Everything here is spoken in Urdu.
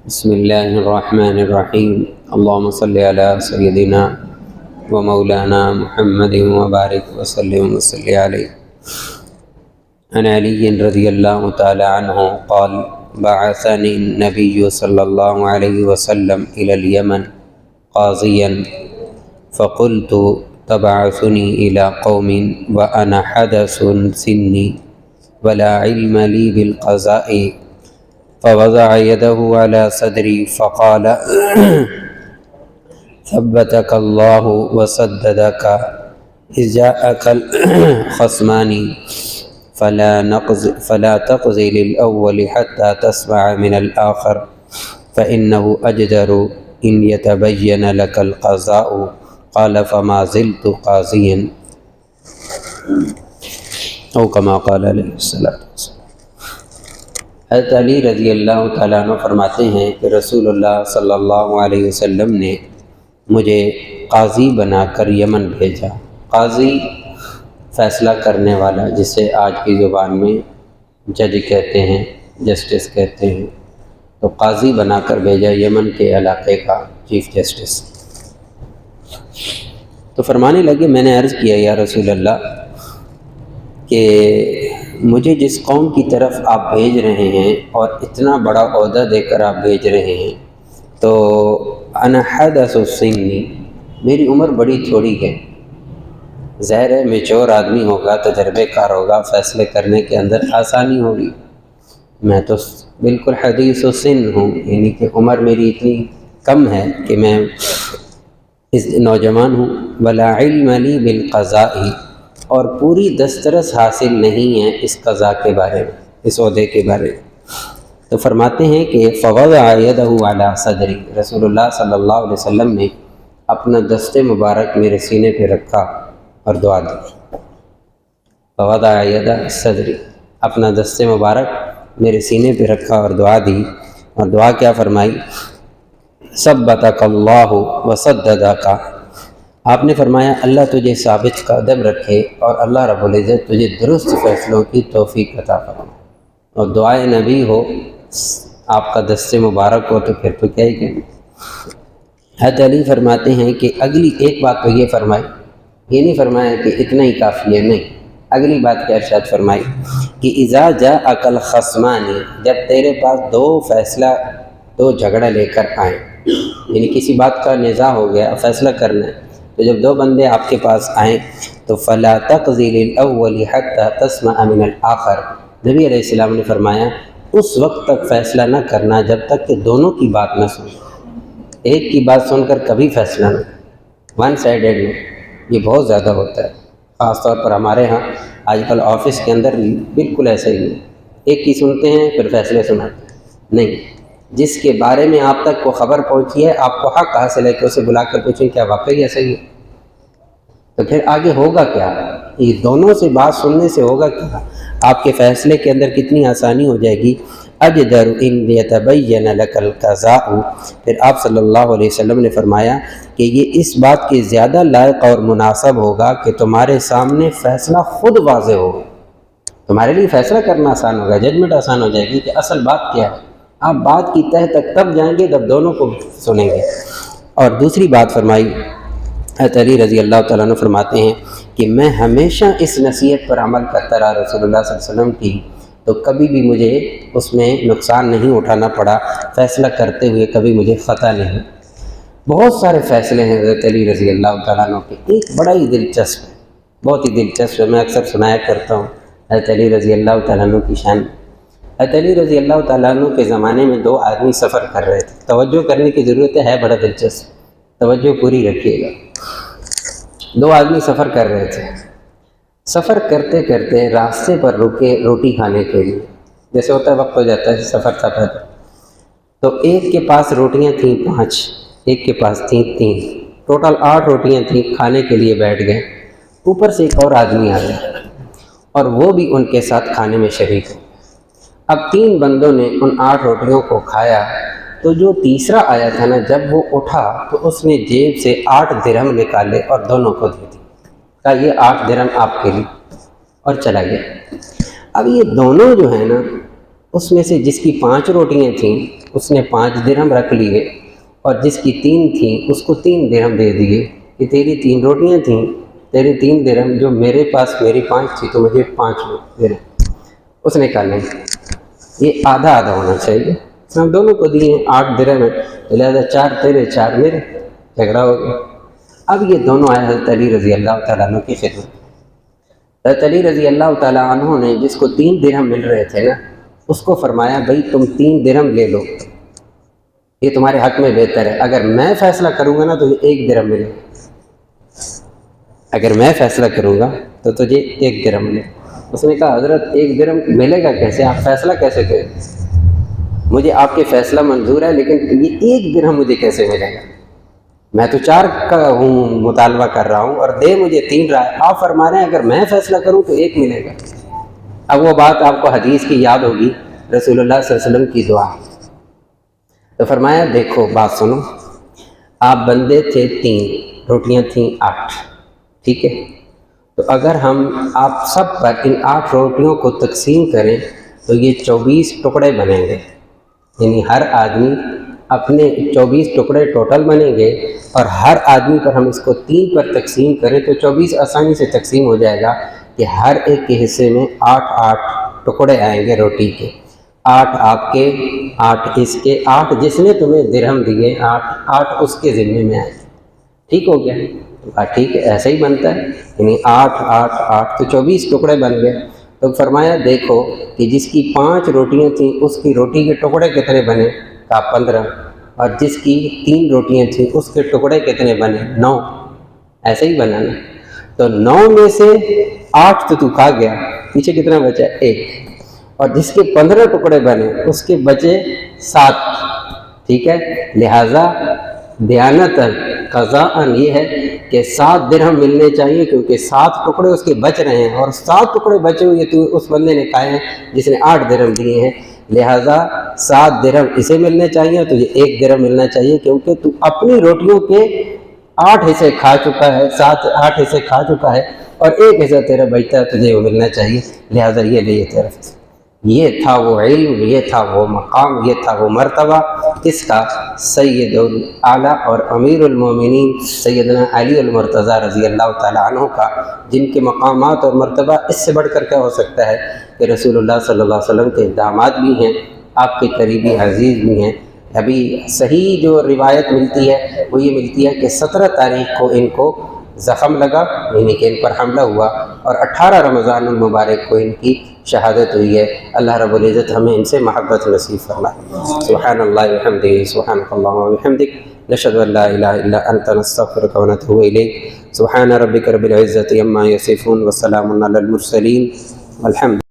بسم اللہ الرحمن الرحیم اللہم صلی علی سیدنا و مولانا محمد وبارک وسلم وصلی علیہ عن علی رضی اللہ تعالی عنہ قال بعثنی النبی صلی اللہ علیہ وسلم الى الیمن قاضیا فقلت تبعثنی الى قوم وانا حدث سنی ولا علم لی بالقضاء فوضع يده على صدري فقال ثبتك الله وسددك إذ جاءك الخصمان فلا تقضي للأول حتى تسمع من الآخر فإنه أجدر إن يتبين لك القضاء قال فما زلت قاضيا أو كما قال عليه الصلاة والسلام۔ حضرت علی رضی اللہ تعالیٰ عنہ فرماتے ہیں کہ رسول اللہ صلی اللہ علیہ وسلم نے مجھے قاضی بنا کر یمن بھیجا۔ قاضی فیصلہ کرنے والا، جسے آج کی زبان میں جج کہتے ہیں، جسٹس کہتے ہیں، تو قاضی بنا کر بھیجا یمن کے علاقے کا چیف جسٹس۔ تو فرمانے لگے، میں نے عرض کیا یا رسول اللہ کہ مجھے جس قوم کی طرف آپ بھیج رہے ہیں اور اتنا بڑا عہدہ دے کر آپ بھیج رہے ہیں، تو انا حدث سنی، میری عمر بڑی تھوڑی ہے۔ ظاہر ہے میچور آدمی ہوگا، تجربے کار ہوگا، فیصلے کرنے کے اندر آسانی ہوگی۔ میں تو بالکل حدیث و سن ہوں، یعنی کہ عمر میری اتنی کم ہے کہ میں اس نوجوان ہوں۔ ولا علم لی بالقضاء، اور پوری دسترس حاصل نہیں ہے اس قضاء کے بارے میں، اس عہدے کے بارے میں۔ تو فرماتے ہیں کہ فوضع یدہ علی صدری، رسول اللہ صلی اللہ علیہ وسلم نے اپنا دست مبارک میرے سینے پہ رکھا اور دعا دی۔ فوضع یدہ صدری، اپنا دست مبارک میرے سینے پہ رکھا اور دعا دی، اور دعا کیا فرمائی؟ ثبتک اللہ وسددک، آپ نے فرمایا اللہ تجھے ثابت قدم رکھے اور اللہ رب العزت تجھے درست فیصلوں کی توفیق عطا فرمائے۔ اور دعائے نبی ہو، آپ کا دست مبارک ہو، تو پھر تو کیا ہی کہیں۔ حضرت علی فرماتے ہیں کہ اگلی ایک بات تو یہ فرمائی، یہ نہیں فرمایا کہ اتنا ہی کافی ہے، نہیں، اگلی بات کیا ارشاد فرمائی کہ اذا جاءک الخصمان، جب تیرے پاس دو جھگڑا لے کر آئیں، یعنی کسی بات کا نزاع ہو گیا، فیصلہ کرنا ہے، تو جب دو بندے آپ کے پاس آئیں تو فلا تقضی للاول حتی تسمع من الآخر، نبی علیہ السلام نے فرمایا اس وقت تک فیصلہ نہ کرنا جب تک کہ دونوں کی بات نہ سنو۔ ایک کی بات سن کر کبھی فیصلہ نہ، ون سائیڈڈ میں یہ بہت زیادہ ہوتا ہے، خاص طور پر ہمارے ہاں آج کل آفس کے اندر بالکل ایسا ہی ہے، ایک کی سنتے ہیں پھر فیصلے سناتے ہیں۔ نہیں، جس کے بارے میں آپ تک کو خبر پہنچی ہے، آپ کو حق حاصل ہے کہ اسے بلا کر پوچھیں کیا واقعی ایسا ہی ہے، تو پھر آگے ہوگا کیا؟ یہ دونوں سے بات سننے سے ہوگا کیا؟ آپ کے فیصلے کے اندر کتنی آسانی ہو جائے گی۔ اجدر ان یتبین لک القضاء، پھر آپ صلی اللہ علیہ وسلم نے فرمایا کہ یہ اس بات کے زیادہ لائق اور مناسب ہوگا کہ تمہارے سامنے فیصلہ خود واضح ہوگا، تمہارے لیے فیصلہ کرنا آسان ہوگا، ججمنٹ آسان ہو جائے گی کہ اصل بات کیا ہے۔ آپ بات کی تہ تک تب جائیں گے جب دونوں کو سنیں گے۔ اور دوسری بات فرمائی، حضرت علی رضی اللہ تعالیٰ عنہ فرماتے ہیں کہ میں ہمیشہ اس نصیحت پر عمل کرتا رہا رسول اللہ صلی اللہ علیہ وسلم کی، تو کبھی بھی مجھے اس میں نقصان نہیں اٹھانا پڑا، فیصلہ کرتے ہوئے کبھی مجھے خطا نہیں۔ بہت سارے فیصلے ہیں حضرت علی رضی اللہ تعالیٰ عنہ کے، ایک بڑا ہی دلچسپ ہے، بہت ہی دلچسپ ہے، میں اکثر سنایا کرتا ہوں حضرت علی رضی اللہ تعالیٰ عنہ کی شان۔ حضرت علی رضی اللہ تعالیٰ عنہ کے زمانے میں دو آدمی سفر کر رہے تھے، توجہ کرنے کی ضرورت ہے، بڑا دلچسپ، توجہ پوری رکھیے گا۔ دو آدمی سفر کر رہے تھے، سفر کرتے کرتے راستے پر رکے روٹی کھانے کے لیے، جیسے ہوتا ہے وقت ہو جاتا ہے، سفر تھا پیدل، تو ایک کے پاس روٹیاں تھیں 5، ایک کے پاس تھیں 3، ٹوٹل 8 روٹیاں تھیں، کھانے کے لیے بیٹھ گئے۔ اوپر سے ایک اور آدمی آ گیا اور وہ بھی ان کے ساتھ کھانے میں شریک ہو۔ اب 3 بندوں نے ان 8 روٹیوں کو کھایا، تو جو تیسرا آیا تھا نا، جب وہ اٹھا تو اس نے جیب سے 8 درہم نکالے اور دونوں کو دے دی، کہا یہ 8 درہم آپ کے لیے، اور چلا گیا۔ اب یہ دونوں جو ہیں نا، اس میں سے جس کی 5 روٹیاں تھیں اس نے 5 درہم رکھ لیے اور جس کی 3 تھیں اس کو 3 درہم دے دیے کہ تیری 3 روٹیاں تھیں، تیری 3 درہم، جو میرے پاس میری 5 تھی تو مجھے 5 درہم۔ اس نے کہا نہیں، یہ آدھا آدھا ہونا چاہیے، اس نے ہم دونوں کو دیے 8 درہم ہے، تو لہٰذا 4 تیرے 4 میرے، جھگڑا ہو گیا۔ اب یہ دونوں آئے حضرت علی رضی اللہ تعالیٰ عنہ کی خدمت۔ حضرت علی رضی اللہ تعالیٰ عنہ نے جس کو 3 درہم مل رہے تھے نا، اس کو فرمایا بھائی تم 3 درہم لے لو، یہ تمہارے حق میں بہتر ہے، اگر میں فیصلہ کروں گا نا تو 1 درہم ملے گا، اگر میں فیصلہ کروں گا تو تجھے 1 درہم ملے گا۔ اس نے کہا حضرت 1 درہم ملے گا کیسے، آپ فیصلہ کیسے کریں، مجھے آپ کے فیصلہ منظور ہے لیکن یہ 1 درہم مجھے کیسے ملے گا، میں تو 4 کا ہوں مطالبہ کر رہا ہوں اور دے مجھے 3 رہا ہے، آپ فرما رہے ہیں اگر میں فیصلہ کروں تو 1 ملے گا۔ اب وہ بات آپ کو حدیث کی یاد ہوگی، رسول اللہ صلی اللہ علیہ وسلم کی دعا، تو فرمایا دیکھو بات سنو، آپ بندے تھے 3، روٹیاں تھیں 8، ٹھیک ہے، تو اگر ہم آپ سب پر ان 8 روٹیوں کو تقسیم کریں تو یہ 24 ٹکڑے بنیں گے، یعنی ہر آدمی اپنے 24 ٹکڑے ٹوٹل بنیں گے، اور ہر آدمی پر ہم اس کو 3 پر تقسیم کریں تو 24 آسانی سے تقسیم ہو جائے گا کہ ہر ایک کے حصے میں 8 ٹکڑے آئیں گے روٹی کے، 8 آپ کے، 8 اس کے، 8 جس نے تمہیں درہم دیے، 8 اس کے ذمے میں آئے، ٹھیک ہو گیا؟ ٹھیک ہے، ایسا ہی بنتا ہے، یعنی 8 تو 24 ٹکڑے بن گئے۔ تو فرمایا دیکھو کہ جس کی 5 روٹیاں تھیں اس کی روٹی کے ٹکڑے کتنے بنے، کہا 15، اور جس کی 3 روٹیاں تھیں اس کے ٹکڑے کتنے بنے، 9، ایسے ہی بنا نا، تو 9 میں سے 8 تو کھا گیا، پیچھے کتنا بچا، 1، اور جس کے 15 ٹکڑے بنے اس کے بچے 7، ٹھیک ہے، لہٰذا دیانتاً قضاءً یہ ہے کہ 7 درہم ملنے چاہیے کیونکہ 7 ٹکڑے اس کے بچ رہے ہیں، اور 7 ٹکڑے بچے ہوئے تو اس بندے نے کھائے ہیں جس نے 8 درہم دیے ہیں، لہٰذا 7 درہم اسے ملنے چاہیے، تو یہ 1 درہم ملنا چاہیے کیونکہ تو اپنی روٹیوں کے 8 حصے کھا چکا ہے، 8 حصے کھا چکا ہے، اور 1 حصہ تیرا بچتا ہے، تجھے وہ ملنا چاہیے، لہٰذا یہ لے تیرا۔ یہ تھا وہ علم، یہ تھا وہ مقام، یہ تھا وہ مرتبہ کس کا، سید الاعلیٰ اور امیر المومنین سیدنا علی المرتضیٰ رضی اللہ تعالیٰ عنہ کا، جن کے مقامات اور مرتبہ اس سے بڑھ کر کیا ہو سکتا ہے کہ رسول اللہ صلی اللہ علیہ وسلم کے داماد بھی ہیں، آپ کے قریبی عزیز بھی ہیں۔ ابھی صحیح جو روایت ملتی ہے وہ یہ ملتی ہے کہ 17 تاریخ کو ان کو زخم لگا، یعنی کہ ان پر حملہ ہوا، اور 18 رمضان المبارک کو ان کی شہادت ہوئی ہے۔ اللہ رب العزت ہمیں ان سے محبت نصیب فرمائے۔ سبحان اللہ وبحمدہ، سبحانک اللہم وبحمدک، نشہد ان لا الہ الا انت، نستغفرک ونتوب الیک۔ سبحان ربک رب العزۃ عما یصفون، وسلام علی المرسلین، والحمد